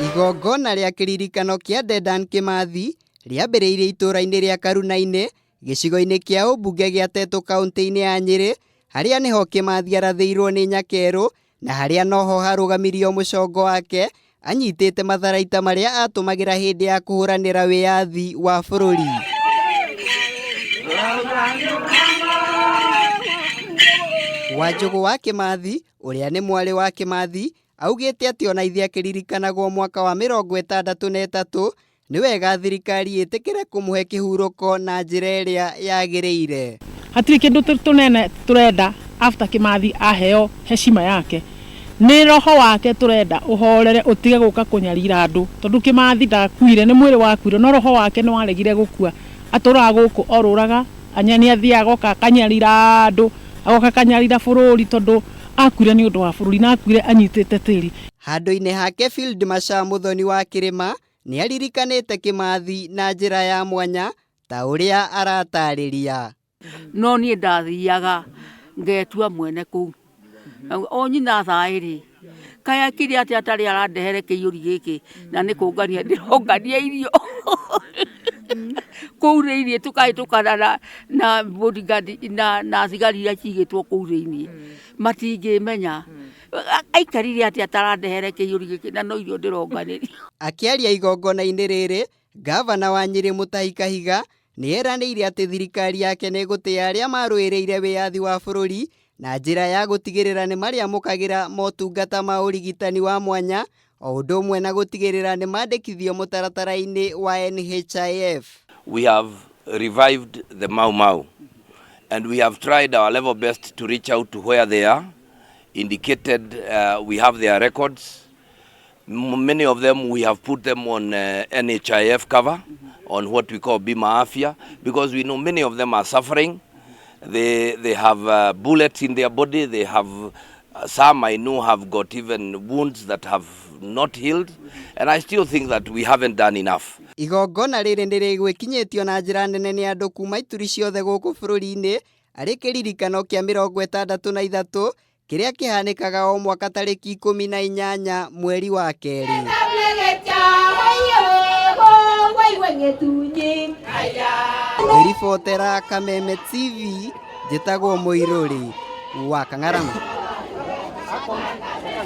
Igongona rĩa kĩririkano kĩa Dedan Kimathi rĩambĩrĩirie itũũra-inĩ rĩa Karunainĩ, gĩcigo-inĩ kĩa ũmbunge gĩa Tetu kaũntĩ-inĩ ya Nyĩrĩ, harĩa nĩho Kimathi arathĩirwo nĩ Nyakerũ, na harĩa noho harũgamirio mũcongo wake anyitĩte matharaita marĩa atũmagĩra hĩndĩ ya kũhũranĩra wĩyathi wa bũrũri. Wanjũgũ wa Kimathi, ũrĩa nĩ mwarĩ wa Kimathi, augĩte atĩ ona ithe akĩririkanagwo mwaka wa 63 nĩ wega thirikari ĩtĩkĩre kũmũhe kĩhurũko na njĩra ĩrĩa yagĩrĩire. Hatirĩ kĩndũ tũnene tũrenda after Kimathi aheo heshima yake. Nĩ roho wake tũrenda ũhorere ũtige gũka kũnyarira andũ, tondũ Kimathi ndakuire, nĩ mwĩrĩ wakuire, no roho wake nĩ waregire gũkua. Atũraga gũkũ orũraga, anyani athiaga agoka akanyarira andũ, agoka akanyarira bũrũri, tondũ akuire nĩ ũndũ wa bũrũri na akuire anyitĩte tĩri. Handũ-inĩ hake Field Marshal Muthoni wa Kĩrĩma nĩ aririkanĩte Kimathi na njĩra ya mwanya ta ũrĩa aratarĩria. No niĩ ndathiaga ngetua mwene kũu. O nyina thaĩrĩ, kaya kĩrĩa atĩ atarĩ arandehere kĩiyũri gĩkĩ na nĩ kũngania ndĩrongania irio. Kũu thĩinĩ tũkahĩtũkana na bodyguard na thigari iria cigĩtwo kũu thĩinĩ. Matingĩmenya aikarire atĩ atarandehere kĩiyũri gĩkĩ na no irio ndĩronganĩrio. Akĩaria igongona-inĩ rĩrĩ, gavana wa Nyĩrĩ Mutahi Kahiga nĩ eranĩire atĩ thirikari yake nĩ ĩgũtĩa arĩa marũĩrĩire wĩyathi wa bũrũri na njĩra ya gũtigĩrĩra nĩ marĩamũkagĩra motungata ma ũrigitani wa mwanya, o ũndũ ũmwe na gũtigĩrĩra nĩ mandĩkithio mũtaratara-inĩ wa NHIF. We have revived the Mau Mau and we have tried our level best to reach out to where they are. Indicated we have their records. Many of them we have put them on NHIF cover, on what we call Bima Afya, because we know many of them are suffering. They have bullets in their body. They have some I know have got even wounds that have not healed, and I still think that we haven't done enough. Igongona rĩrĩ nĩ rĩgwĩkinyĩtio na njĩra nene nĩ andũ kuma ituri ciothe gũkũ bũrũri-inĩ, arĩ kĩririkano kĩa 63 kĩrĩa kĩhanĩkaga o mwaka tarĩki 18 mweri wa Kerĩ. Ribotera Kameme TV, njĩtagwo Mũirũri wa Kang'aragu.